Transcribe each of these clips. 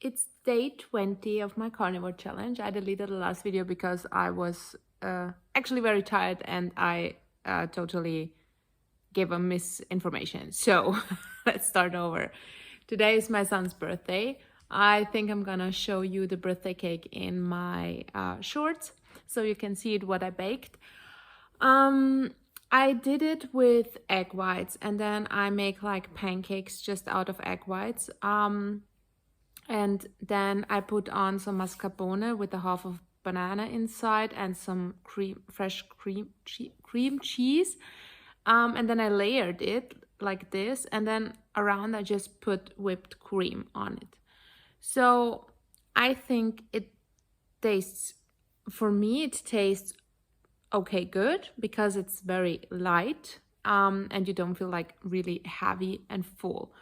It's day 20 of my carnivore challenge. I deleted the last video because I was actually very tired and I totally gave a misinformation. So let's start over. Today is my son's birthday. I think I'm gonna show you the birthday cake in my shorts so you can see it what I baked. I did it with egg whites, and then I make like pancakes just out of egg whites. And then I put on some mascarpone with a half of banana inside and some fresh cream cheese. And then I layered it like this, and then around I just put whipped cream on it. So I think it tastes, for me, it tastes okay, good, because it's very light, and you don't feel like really heavy and full.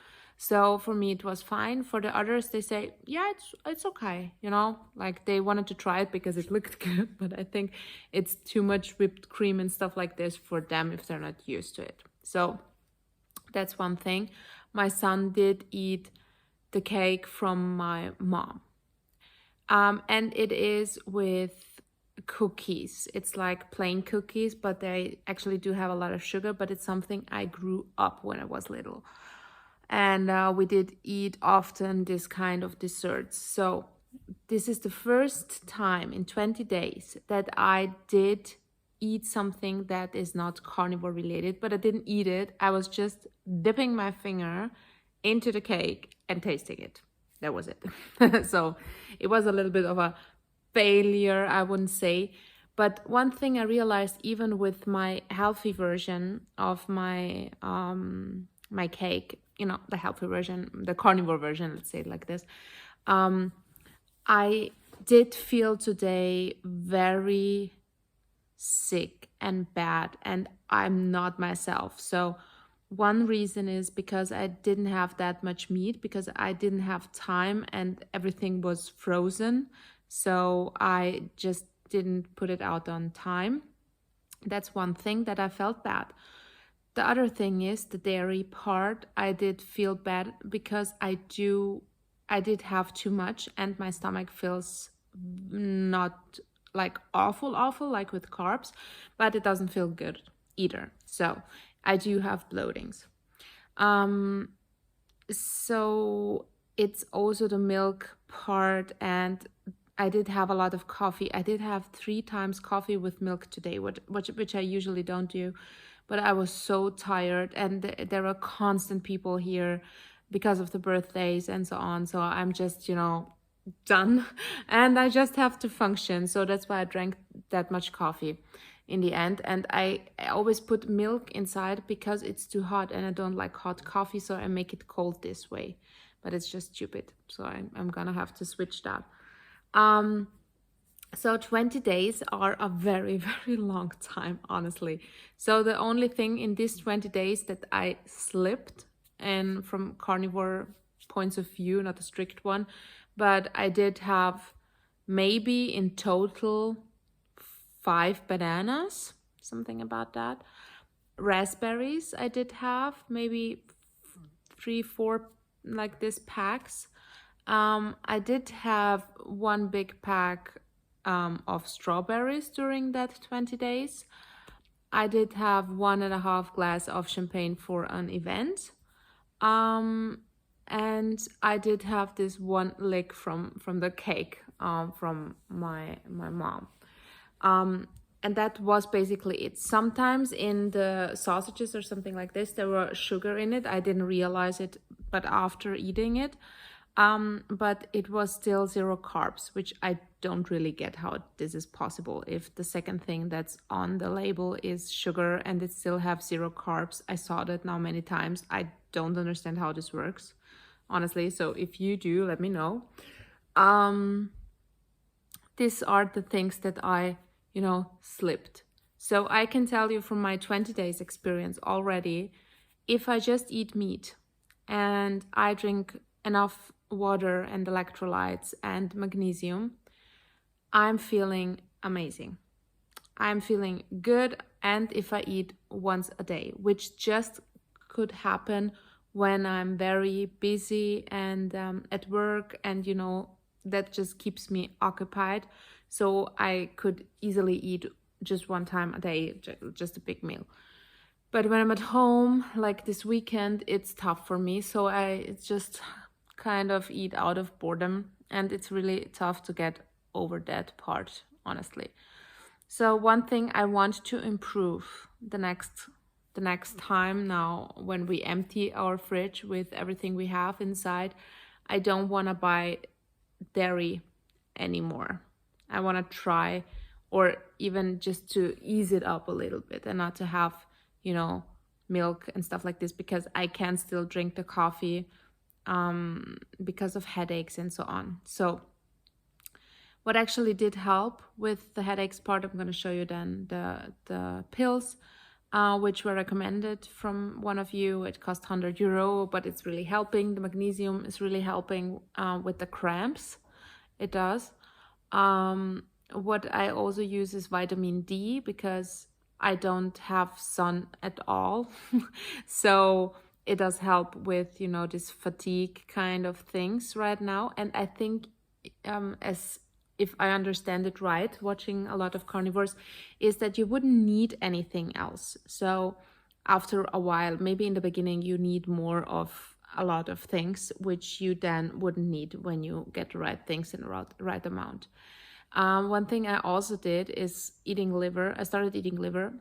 So for me, it was fine. For the others, they say, yeah, it's okay, you know, like they wanted to try it because it looked good, but I think it's too much whipped cream and stuff like this for them if they're not used to it. So that's one thing. My son did eat the cake from my mom, and it is with cookies. It's like plain cookies, but they actually do have a lot of sugar, but it's something I grew up when I was little. And we did eat often this kind of desserts. So this is the first time in 20 days that I did eat something that is not carnivore related, but I didn't eat it. I was just dipping my finger into the cake and tasting it. That was it. So it was a little bit of a failure, I wouldn't say. But one thing I realized, even with my healthy version of my my cake, you know, the healthy version, the carnivore version, let's say it like this, I did feel today very sick and bad, and I'm not myself. So one reason is because I didn't have that much meat, because I didn't have time and everything was frozen. So I just didn't put it out on time. That's one thing that I felt bad. The other thing is the dairy part. I did feel bad because I did have too much, and my stomach feels not like awful like with carbs, but it doesn't feel good either. So I do have bloatings. So it's also the milk part, and I did have a lot of coffee. I did have 3 times coffee with milk today, which I usually don't do. But I was so tired, and there were constant people here because of the birthdays and so on. So I'm just, you know, done, and I just have to function. So that's why I drank that much coffee in the end. And I always put milk inside because it's too hot, and I don't like hot coffee, so I make it cold this way. But it's just stupid. So I'm gonna have to switch that. So 20 days are a very, very long time, honestly. So the only thing in these 20 days that I slipped, and from carnivore points of view, not a strict one, but I did have maybe in total 5 bananas, something about that. Raspberries, I did have maybe 3, 4 like this packs. I did have 1 big pack of strawberries during that 20 days. I did have 1.5 glass of champagne for an event. And I did have this 1 lick from the cake from my mom. And that was basically it. Sometimes in the sausages or something like this, there were sugar in it. I didn't realize it, but after eating it, but it was still 0 carbs, which I don't really get how this is possible. If the second thing that's on the label is sugar and it still have 0 carbs, I saw that now many times. I don't understand how this works, honestly. So if you do, let me know. These are the things that I, you know, slipped. So I can tell you from my 20 days experience already, if I just eat meat and I drink enough water and electrolytes and magnesium, I'm feeling amazing. I'm feeling good. And if I eat once a day, which just could happen when I'm very busy and at work, and that just keeps me occupied. So I could easily eat just one time a day, just a big meal. But when I'm at home, like this weekend, it's tough for me. So I just kind of eat out of boredom, and it's really tough to get over that part, honestly. So one thing I want to improve the next time, now when we empty our fridge with everything we have inside, I don't want to buy dairy anymore. I want to try, or even just to ease it up a little bit and not to have, milk and stuff like this, because I can still drink the coffee because of headaches and so on. So what actually did help with the headaches part, I'm going to show you then the pills, which were recommended from one of you. It cost €100, but it's really helping. The magnesium is really helping with the cramps. It does. What I also use is vitamin D, because I don't have sun at all. So it does help with, this fatigue kind of things right now. And I think, as if I understand it right, watching a lot of carnivores, is that you wouldn't need anything else. So after a while, maybe in the beginning, you need more of a lot of things, which you then wouldn't need when you get the right things in the right amount. One thing I also did is eating liver. I started eating liver.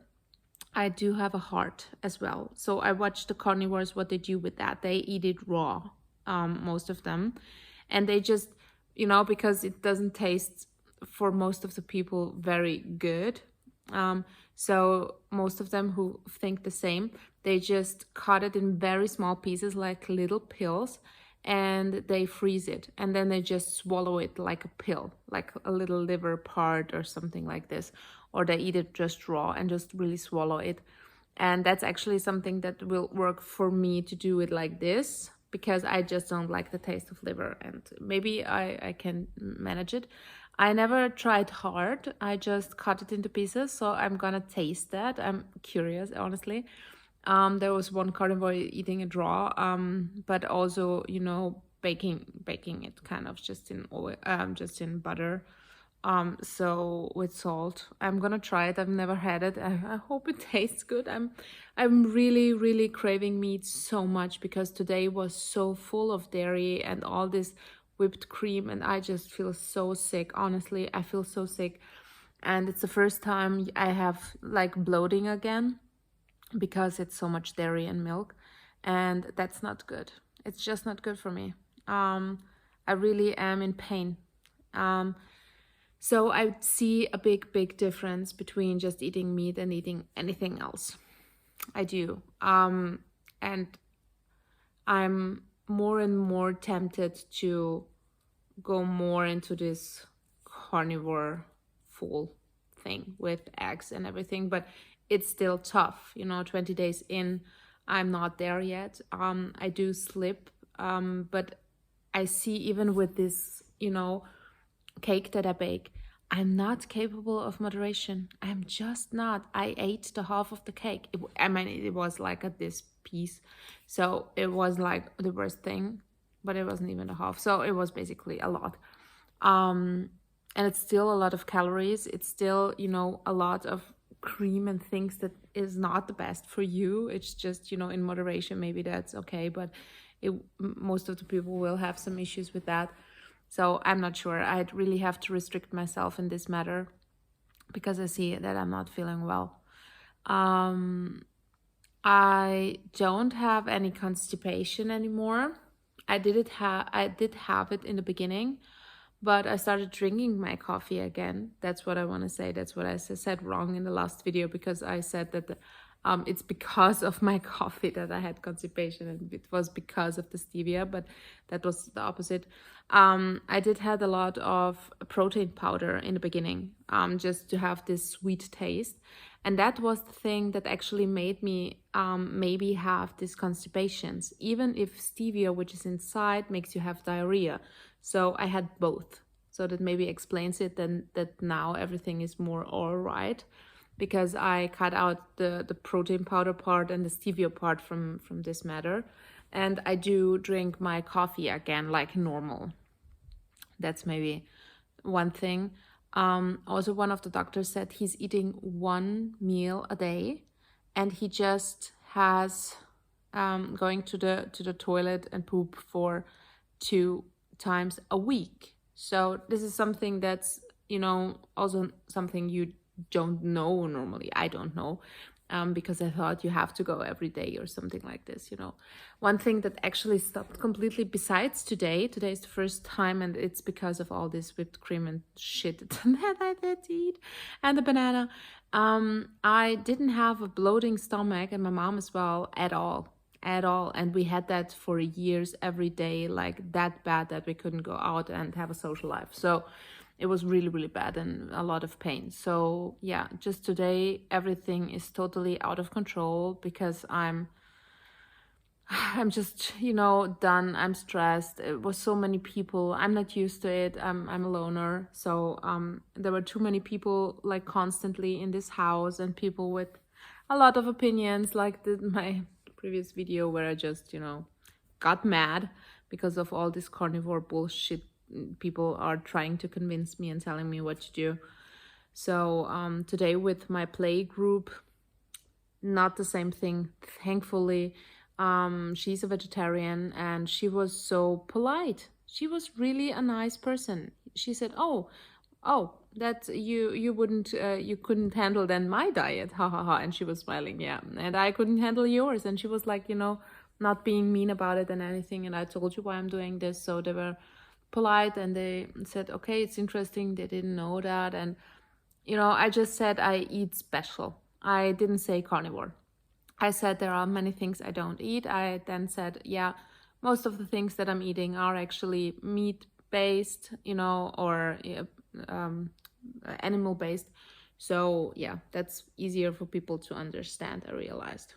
I do have a heart as well. So I watched the carnivores, what they do with that. They eat it raw, most of them. And they just, because it doesn't taste for most of the people very good. So most of them who think the same, they just cut it in very small pieces, like little pills, and they freeze it. And then they just swallow it like a pill, like a little liver part or something like this. Or they eat it just raw and just really swallow it. And that's actually something that will work for me, to do it like this, because I just don't like the taste of liver, and maybe I can manage it. I never tried hard. I just cut it into pieces, so I'm gonna taste that. I'm curious, honestly. There was one carnivore eating it raw, but also, baking it kind of just in oil, just in butter. So with salt. I'm gonna try it. I've never had it. I hope it tastes good. I'm really, really craving meat so much, because today was so full of dairy and all this whipped cream, and I just feel so sick. Honestly, I feel so sick. And it's the first time I have like bloating again, because it's so much dairy and milk, and that's not good. It's just not good for me. I really am in pain. So I see a big, big difference between just eating meat and eating anything else. I do. And I'm more and more tempted to go more into this carnivore full thing with eggs and everything, but it's still tough. 20 days in, I'm not there yet. I do slip, but I see, even with this, cake that I bake, I'm not capable of moderation. I'm just not. I ate the half of the cake. It was like this piece, so it was like the worst thing, but it wasn't even a half. So it was basically a lot. And it's still a lot of calories. It's still, a lot of cream and things that is not the best for you. It's just, in moderation, maybe that's okay, but most of the people will have some issues with that. So I'm not sure. I'd really have to restrict myself in this matter, because I see that I'm not feeling well. I don't have any constipation anymore. I did have it in the beginning, but I started drinking my coffee again. That's what I want to say. That's what I said wrong in the last video, because I said that it's because of my coffee that I had constipation, and it was because of the stevia, but that was the opposite. I did had a lot of protein powder in the beginning, just to have this sweet taste. And that was the thing that actually made me maybe have these constipations, even if stevia, which is inside, makes you have diarrhea. So I had both. So that maybe explains it, then that now everything is more all right, because I cut out the protein powder part and the stevia part from this matter. And I do drink my coffee again like normal. That's maybe one thing. Also, one of the doctors said he's eating one meal a day, and he just has going to the toilet and poop for 2 times a week. So this is something that's, also something you don't know normally. I don't know, because I thought you have to go every day or something like this. One thing that actually stopped completely besides today is the first time, and it's because of all this whipped cream and shit that I did eat, and the banana. I didn't have a bloating stomach, and my mom as well, at all. And we had that for years, every day, like that bad that we couldn't go out and have a social life. So it was really, really bad and a lot of pain. So yeah, just today, everything is totally out of control because I'm just, done. I'm stressed. It was so many people. I'm not used to it. I'm a loner. So there were too many people like constantly in this house, and people with a lot of opinions, like my previous video where I just, got mad because of all this carnivore bullshit people are trying to convince me and telling me what to do. So today with my play group, not the same thing, thankfully. She's a vegetarian, and she was so polite. She was really a nice person. She said, "Oh, that you wouldn't you couldn't handle then my diet, ha ha ha." And she was smiling, yeah. And I couldn't handle yours, and she was like, not being mean about it and anything. And I told you why I'm doing this, so they were polite, and they said, "Okay, it's interesting." They didn't know that, and I just said I eat special. I didn't say carnivore. I said there are many things I don't eat. I then said, yeah, most of the things that I'm eating are actually meat based, or animal based. So yeah, that's easier for people to understand, I realized.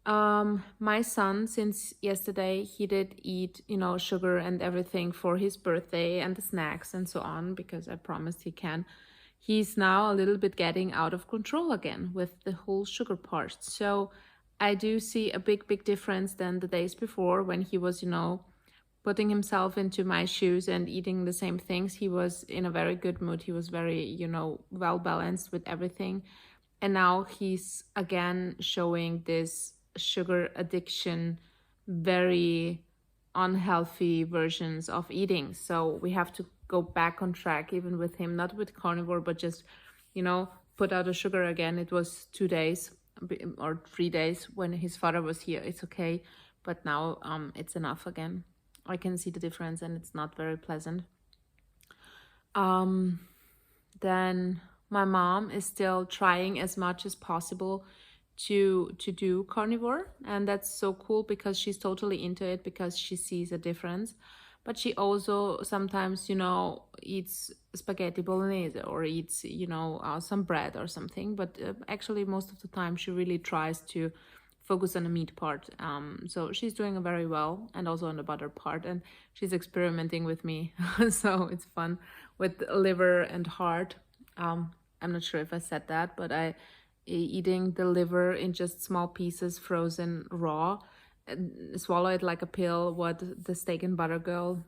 My son, since yesterday, he did eat, sugar and everything for his birthday and the snacks and so on, because I promised he can. He's now a little bit getting out of control again with the whole sugar part. So I do see a big, big difference than the days before when he was, putting himself into my shoes and eating the same things. He was in a very good mood. He was very, well balanced with everything. And now he's again showing this sugar addiction, very unhealthy versions of eating. So we have to go back on track, even with him, not with carnivore, but just, put out the sugar again. It was 2 days or 3 days when his father was here. It's okay. But now it's enough again. I can see the difference, and it's not very pleasant. Then my mom is still trying as much as possible to do carnivore, and that's so cool because she's totally into it, because she sees a difference. But she also sometimes, eats spaghetti bolognese or eats, some bread or something. But actually, most of the time, she really tries to focus on the meat part. So she's doing very well, and also on the butter part. And she's experimenting with me, so it's fun with liver and heart. I'm not sure if I said that, but I eating the liver in just small pieces, frozen raw, and swallow it like a pill. What the steak and butter girl,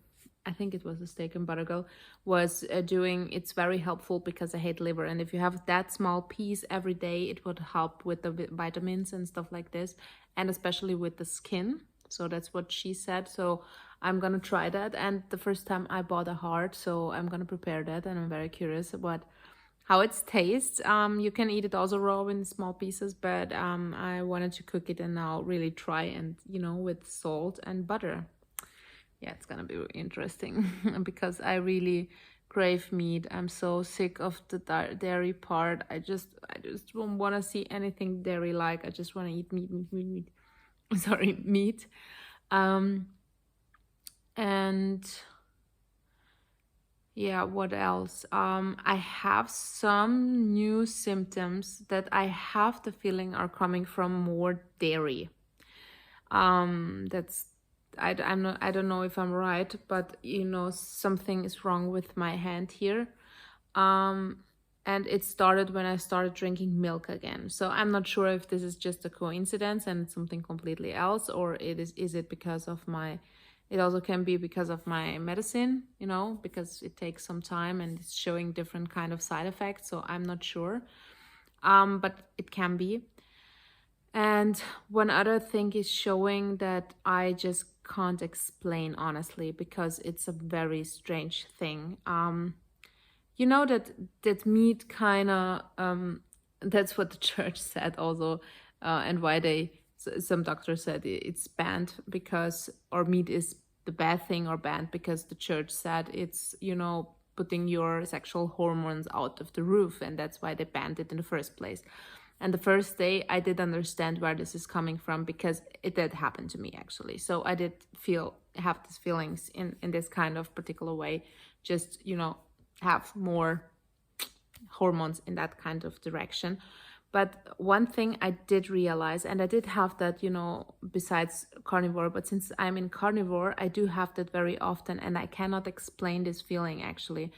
I think it was the steak and butter girl, was doing. It's very helpful because I hate liver, and if you have that small piece every day, it would help with the vitamins and stuff like this, and especially with the skin. So that's what she said. So I'm gonna try that. And the first time I bought a heart, so I'm gonna prepare that, and I'm very curious about how it tastes. You can eat it also raw in small pieces, but I wanted to cook it and now really try, and with salt and butter. Yeah, it's gonna be really interesting because I really crave meat. I'm so sick of the dairy part. I just don't want to see anything dairy like. I just want to eat meat. Sorry, meat. And yeah, what else? I have some new symptoms that I have the feeling are coming from more dairy. That's I'm not, I don't know if I'm right, but something is wrong with my hand here. And it started when I started drinking milk again. So I'm not sure if this is just a coincidence and it's something completely else, or is it because of my, it also can be because of my medicine, you know, because it takes some time and it's showing different kind of side effects. So I'm not sure. But it can be. And one other thing is showing that I just can't explain honestly, because it's a very strange thing. You know that meat kind of that's what the church said also, and why some doctors said it's banned because, or meat is the bad thing or banned because the church said it's, you know, putting your sexual hormones out of the roof, and that's why they banned it in the first place. And the first day I did understand where this is coming from, because it did happen to me actually. So I did have these feelings in this kind of particular way, just, you know, have more hormones in that kind of direction. But one thing I did realize, and I did have that, you know, besides carnivore, but since I'm in carnivore, I do have that very often, and I cannot explain this feeling actually.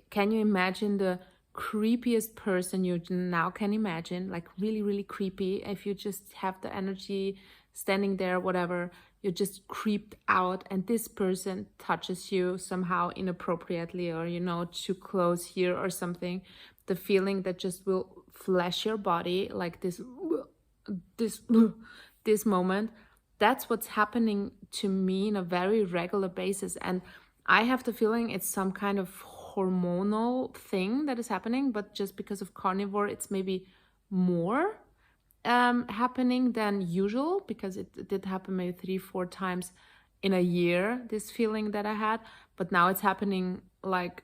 Can you imagine the creepiest person you now can imagine, like really, really creepy? If you just have the energy standing there, whatever, you're just creeped out, and this person touches you somehow inappropriately, or, you know, too close here or something. The feeling that just will flash your body like this moment, that's what's happening to me on a very regular basis. And I have the feeling it's some kind of hormonal thing that is happening, but just because of carnivore, it's maybe more happening than usual, because it did happen maybe 3-4 times in a year, this feeling that I had. But now it's happening like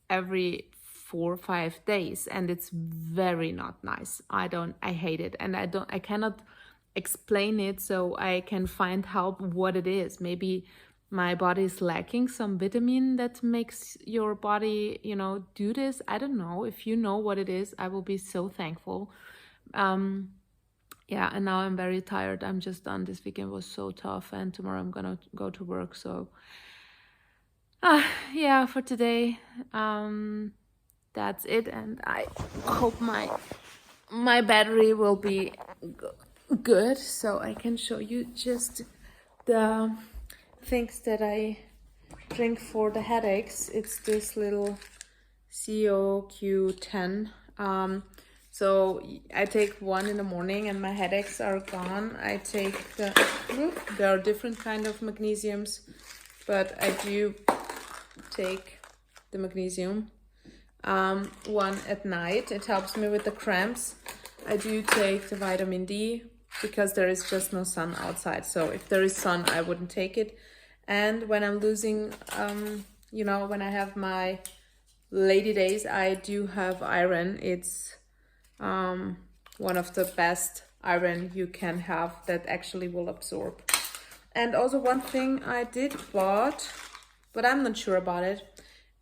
every 4 or 5 days, and it's very not nice. I hate it, and I cannot explain it, so I can find help what it is. Maybe my body is lacking some vitamin that makes your body, you know, do this. I don't know. If you know what it is, I will be so thankful. Yeah, and now I'm very tired. I'm just done. This weekend was so tough, and tomorrow I'm gonna go to work. So yeah, for today, that's it. And I hope my battery will be good, so I can show you just the things that I drink for the headaches. It's this little COQ10. So I take one in the morning and my headaches are gone. I take there are different kind of magnesiums, but I do take the magnesium one at night. It helps me with the cramps. I do take the vitamin D because there is just no sun outside. So if there is sun, I wouldn't take it. And when I'm losing, you know, when I have my lady days, I do have iron. It's one of the best iron you can have that actually will absorb. And also one thing I did bought, but I'm not sure about it,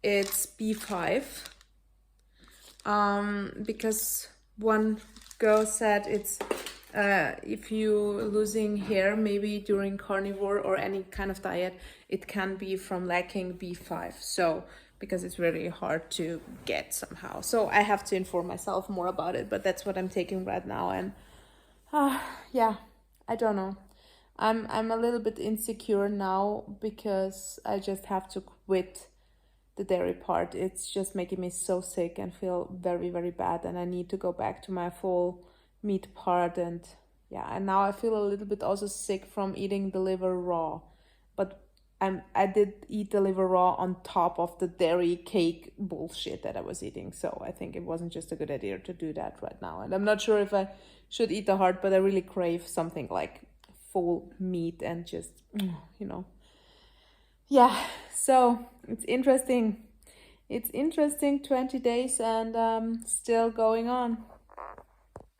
it's B5. Because one girl said it's if you losing hair maybe during carnivore or any kind of diet, it can be from lacking B5. So because it's really hard to get somehow. So I have to inform myself more about it, but that's what I'm taking right now. And yeah, I don't know. I'm a little bit insecure now because I just have to quit the dairy part. It's just making me so sick and feel very, very bad, and I need to go back to my full meat part. And yeah, and now I feel a little bit also sick from eating the liver raw, but I did eat the liver raw on top of the dairy cake bullshit that I was eating. So I think it wasn't just a good idea to do that right now. And I'm not sure if I should eat the heart, but I really crave something like full meat and just, you know. Yeah, so it's interesting. It's interesting, 20 days and still going on.